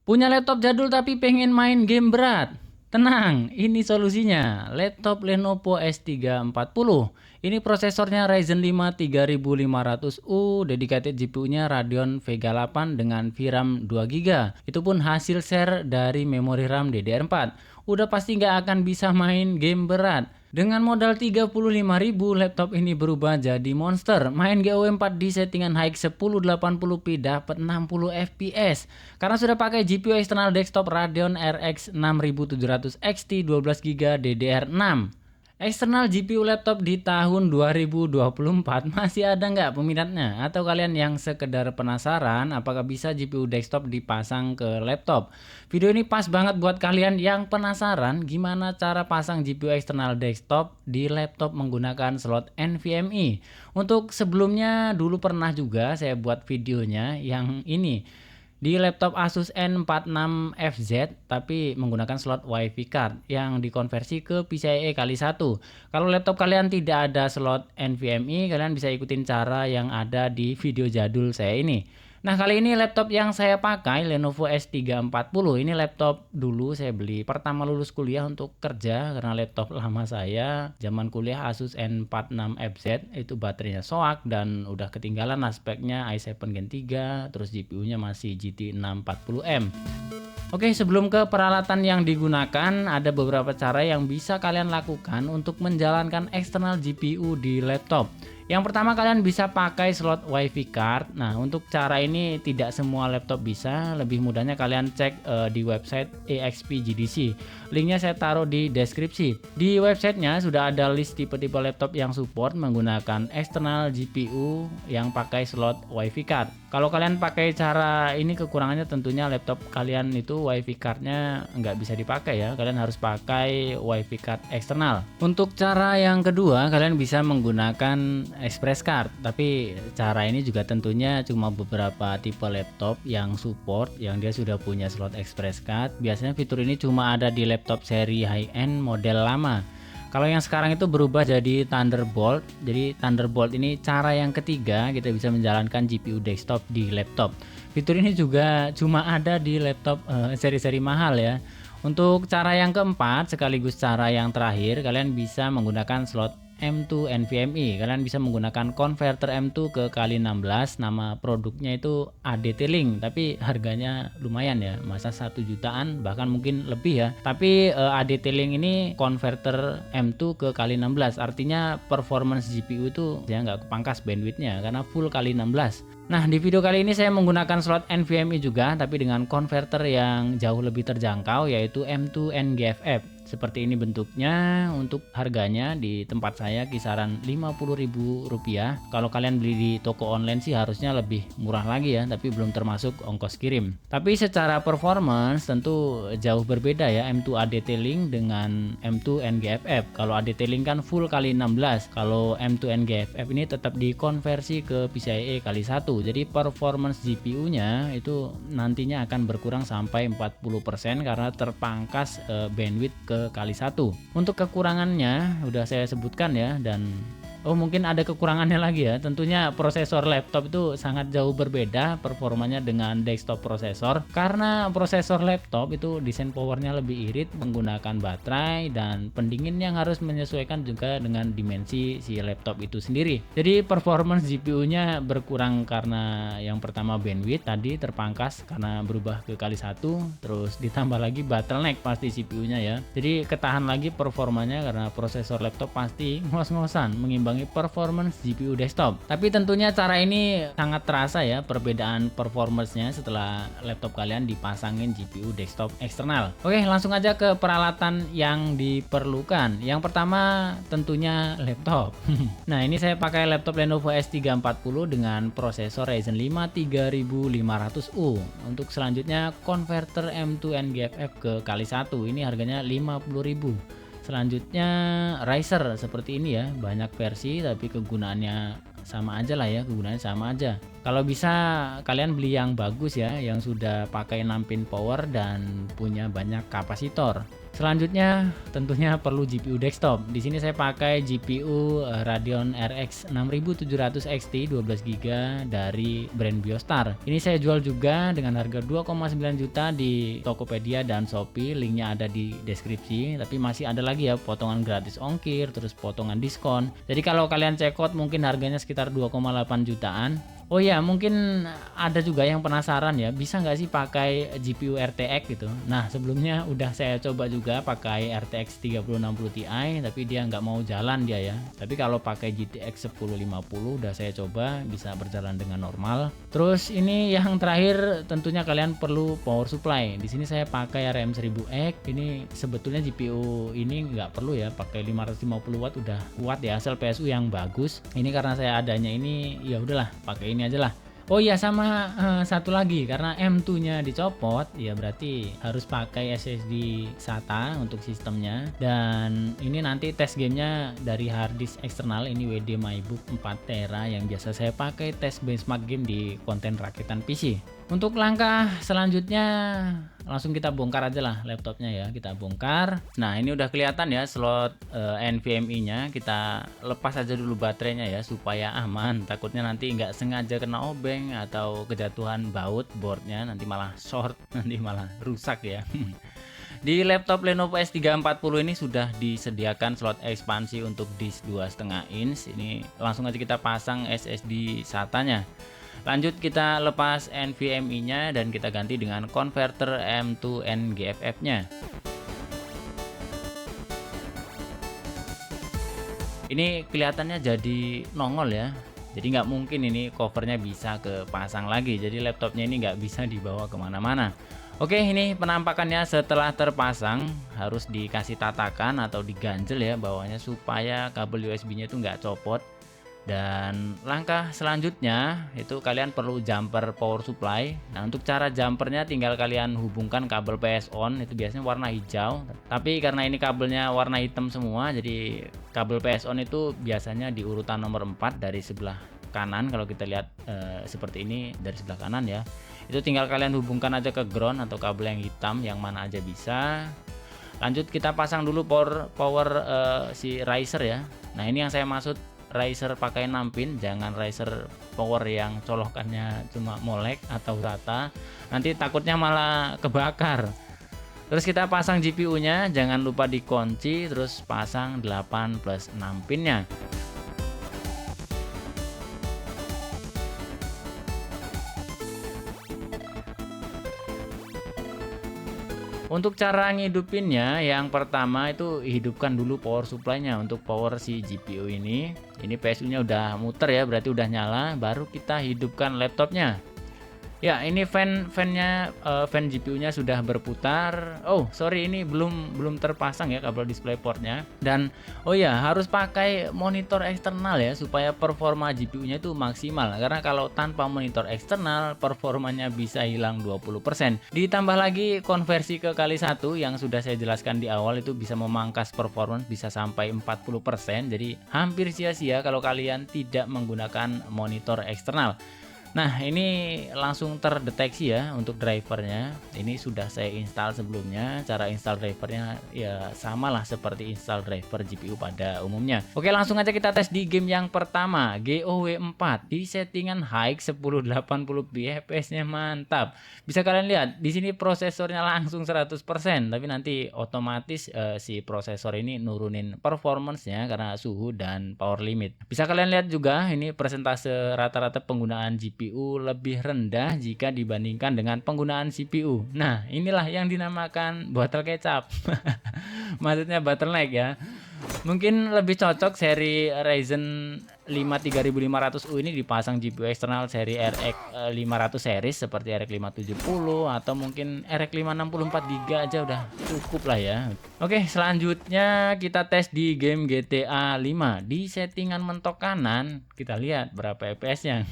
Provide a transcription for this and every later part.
Punya laptop jadul tapi pengen main game berat? Tenang, ini solusinya. Laptop Lenovo S340. Ini prosesornya Ryzen 5 3500U, dedicated GPU-nya Radeon Vega 8 dengan VRAM 2GB. Itu pun hasil share dari memori RAM DDR4. Udah pasti nggak akan bisa main game berat. Dengan modal 35.000, laptop ini berubah jadi monster. Main GOW4 di settingan high 1080p dapat 60 fps. Karena sudah pakai GPU eksternal desktop Radeon RX 6700 XT 12GB DDR6. Eksternal GPU laptop di tahun 2024 masih ada nggak peminatnya? Atau kalian yang sekedar penasaran apakah bisa GPU desktop dipasang ke laptop? Video ini pas banget buat kalian yang penasaran gimana cara pasang GPU eksternal desktop di laptop menggunakan slot NVMe. Untuk sebelumnya dulu pernah juga saya buat videonya yang ini. Di laptop Asus N46FZ tapi menggunakan slot WiFi card yang dikonversi ke PCIe kali 1. Kalau laptop kalian tidak ada slot NVMe, kalian bisa ikutin cara yang ada di video jadul saya ini. Nah, kali ini laptop yang saya pakai Lenovo S340. Ini laptop dulu saya beli pertama lulus kuliah untuk kerja, karena laptop lama saya zaman kuliah Asus N46FZ itu baterainya soak dan udah ketinggalan aspeknya i7 Gen 3, terus GPU-nya masih GT 640M. Oke, sebelum ke peralatan yang digunakan, ada beberapa cara yang bisa kalian lakukan untuk menjalankan eksternal GPU di laptop. Yang pertama, kalian bisa pakai slot WiFi card. Nah, untuk cara ini tidak semua laptop bisa. Lebih mudahnya kalian cek di website EXP GDC. Linknya saya taruh di deskripsi. Di websitenya sudah ada list tipe-tipe laptop yang support menggunakan eksternal GPU yang pakai slot WiFi card. Kalau kalian pakai cara ini, kekurangannya tentunya laptop kalian itu WiFi cardnya nggak bisa dipakai ya. Kalian harus pakai WiFi card eksternal. Untuk cara yang kedua, kalian bisa menggunakan Express Card, tapi cara ini juga tentunya cuma beberapa tipe laptop yang support, yang dia sudah punya slot Express Card. Biasanya fitur ini cuma ada di laptop seri high-end model lama. Kalau yang sekarang itu berubah jadi Thunderbolt. Jadi Thunderbolt ini cara yang ketiga kita bisa menjalankan GPU desktop di laptop. Fitur ini juga cuma ada di laptop seri-seri mahal ya. Untuk cara yang keempat sekaligus cara yang terakhir, kalian bisa menggunakan slot M2 NVMe. Kalian bisa menggunakan konverter M2 ke kali 16. Nama produknya itu ADT Link, tapi harganya lumayan ya, masa 1 jutaan bahkan mungkin lebih ya. Tapi ADT Link ini konverter M2 ke kali 16, artinya performance GPU itu ya nggak kepangkas bandwidthnya karena full kali 16. Nah, di video kali ini saya menggunakan slot NVMe juga, tapi dengan konverter yang jauh lebih terjangkau, yaitu M2 NGFF. Seperti ini bentuknya. Untuk harganya di tempat saya kisaran Rp50.000. Kalau kalian beli di toko online sih harusnya lebih murah lagi ya, tapi belum termasuk ongkos kirim. Tapi secara performance tentu jauh berbeda ya M2 ADT Link dengan M2 NGFF. Kalau ADT Link kan full kali 16. Kalau M2 NGFF ini tetap dikonversi ke PCIe kali 1. Jadi performance GPU-nya itu nantinya akan berkurang sampai 40% karena terpangkas bandwidth ke kali 1. Untuk kekurangannya udah saya sebutkan ya, dan mungkin ada kekurangannya lagi ya. Tentunya prosesor laptop itu sangat jauh berbeda performanya dengan desktop prosesor, karena prosesor laptop itu desain powernya lebih irit menggunakan baterai dan pendingin yang harus menyesuaikan juga dengan dimensi si laptop itu sendiri. Jadi performance GPU-nya berkurang karena yang pertama bandwidth tadi terpangkas karena berubah ke kali 1, terus ditambah lagi bottleneck pasti CPU-nya ya. Jadi ketahan lagi performanya karena prosesor laptop pasti ngos-ngosan mengimbangi performance GPU desktop. Tapi tentunya cara ini sangat terasa ya perbedaan performance-nya setelah laptop kalian dipasangin GPU desktop eksternal. Oke, langsung aja ke peralatan yang diperlukan. Yang pertama tentunya laptop. Nah, ini saya pakai laptop Lenovo S340 dengan prosesor Ryzen 5 3500U. Untuk selanjutnya konverter M2 NGFF ke kali 1. Ini harganya Rp50.000. Selanjutnya riser seperti ini ya, banyak versi tapi kegunaannya sama aja lah ya, kegunaannya sama aja. Kalau bisa kalian beli yang bagus ya, yang sudah pakai 6 pin power dan punya banyak kapasitor. Selanjutnya tentunya perlu GPU desktop. Di sini saya pakai GPU Radeon RX 6700 XT 12GB dari brand Biostar. Ini saya jual juga dengan harga 2,9 juta di Tokopedia dan Shopee. Linknya ada di deskripsi. Tapi masih ada lagi ya potongan gratis ongkir, terus potongan diskon. Jadi kalau kalian cekot mungkin harganya sekitar 2,8 jutaan. Oh ya, mungkin ada juga yang penasaran ya, bisa nggak sih pakai GPU RTX gitu. Nah, sebelumnya udah saya coba juga pakai RTX 3060 Ti, tapi dia nggak mau jalan dia ya. Tapi kalau pakai GTX 1050 udah saya coba, bisa berjalan dengan normal. Terus ini yang terakhir tentunya kalian perlu power supply. Di sini saya pakai RAM 1000X. Ini sebetulnya GPU ini nggak perlu ya, pakai 550 watt udah kuat ya, hasil PSU yang bagus. Ini karena saya adanya ini, ya udahlah pakai ini aja lah. Oh iya, sama satu lagi, karena M2-nya dicopot, ya berarti harus pakai SSD SATA untuk sistemnya. Dan ini nanti tes gamenya dari harddisk eksternal, ini WD MyBook 4TB yang biasa saya pakai tes benchmark game di konten rakitan PC. Untuk langkah selanjutnya langsung kita bongkar aja lah laptopnya ya, kita bongkar. Nah, ini udah kelihatan ya slot NVMe-nya. Kita lepas aja dulu baterainya ya supaya aman. Takutnya nanti nggak sengaja kena obeng atau kejatuhan baut boardnya, nanti malah short, nanti malah rusak ya. Di laptop Lenovo S340 ini sudah disediakan slot ekspansi untuk disk 2,5 inch. Ini langsung aja kita pasang SSD SATA-nya. Lanjut kita lepas NVMe-nya dan kita ganti dengan converter M2 NGFF-nya. Ini kelihatannya jadi nongol ya. Jadi nggak mungkin ini covernya bisa kepasang lagi. Jadi laptopnya ini nggak bisa dibawa kemana-mana. Oke, ini penampakannya setelah terpasang. Harus dikasih tatakan atau diganjel ya bawahnya supaya kabel USB-nya itu nggak copot. Dan langkah selanjutnya itu kalian perlu jumper power supply. Nah, untuk cara jumpernya tinggal kalian hubungkan kabel PS on, itu biasanya warna hijau. Tapi karena ini kabelnya warna hitam semua, jadi kabel PS on itu biasanya di urutan nomor 4 dari sebelah kanan. Kalau kita lihat seperti ini dari sebelah kanan ya, itu tinggal kalian hubungkan aja ke ground atau kabel yang hitam, yang mana aja bisa. Lanjut kita pasang dulu power si riser ya. Nah, ini yang saya maksud riser pakai 6 pin, jangan riser power yang colokannya cuma molek atau rata, nanti takutnya malah kebakar. Terus kita pasang GPU-nya, jangan lupa dikunci, terus pasang 8 plus 6 pinnya. Untuk cara ngidupinnya, yang pertama itu hidupkan dulu power supply-nya untuk power si GPU ini. Ini PSU-nya udah muter ya, berarti udah nyala. Baru kita hidupkan laptopnya. Ya, ini fan-nya, fan GPU-nya sudah berputar. Oh, sorry, ini belum terpasang ya kabel DisplayPort-nya. Dan oh ya, harus pakai monitor eksternal ya supaya performa GPU-nya itu maksimal. Karena kalau tanpa monitor eksternal, performanya bisa hilang 20%. Ditambah lagi konversi ke kali 1 yang sudah saya jelaskan di awal, itu bisa memangkas performance bisa sampai 40%. Jadi hampir sia-sia kalau kalian tidak menggunakan monitor eksternal. Nah, ini langsung terdeteksi ya untuk drivernya. Ini sudah saya install sebelumnya. Cara install drivernya ya samalah seperti install driver GPU pada umumnya. Oke, langsung aja kita tes di game yang pertama, GOW4. Di settingan high 1080p, FPS-nya mantap. Bisa kalian lihat di sini prosesornya langsung 100%, tapi nanti otomatis si prosesor ini nurunin performance-nya karena suhu dan power limit. Bisa kalian lihat juga ini persentase rata-rata penggunaan GPU lebih rendah jika dibandingkan dengan penggunaan CPU. Nah, inilah yang dinamakan botol kecap. Maksudnya bottleneck ya. Mungkin lebih cocok seri Ryzen 5 3500U ini dipasang GPU eksternal seri RX 500 series seperti RX 570 atau mungkin RX 564GB aja udah cukup lah ya. Oke, selanjutnya kita tes di game GTA 5. Di settingan mentok kanan kita lihat berapa FPS-nya.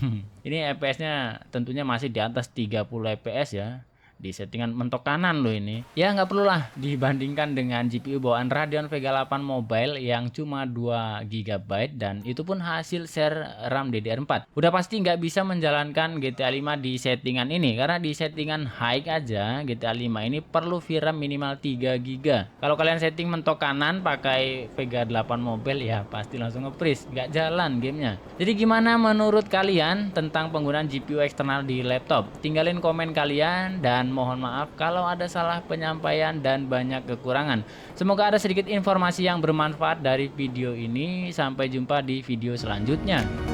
Ini FPS-nya tentunya masih di atas 30 FPS ya. di settingan mentok kanan loh ini. Ya nggak perlulah dibandingkan dengan GPU bawaan Radeon Vega 8 Mobile yang cuma 2 GB dan itu pun hasil share RAM DDR4. Udah pasti nggak bisa menjalankan GTA 5 di settingan ini karena di settingan high aja GTA 5 ini perlu VRAM minimal 3 GB. Kalau kalian setting mentok kanan pakai Vega 8 Mobile ya pasti langsung nge-freeze, nggak jalan gamenya. Jadi gimana menurut kalian tentang penggunaan GPU eksternal di laptop? Tinggalin komen kalian dan mohon maaf kalau ada salah penyampaian dan banyak kekurangan. Semoga ada sedikit informasi yang bermanfaat dari video ini. Sampai jumpa di video selanjutnya.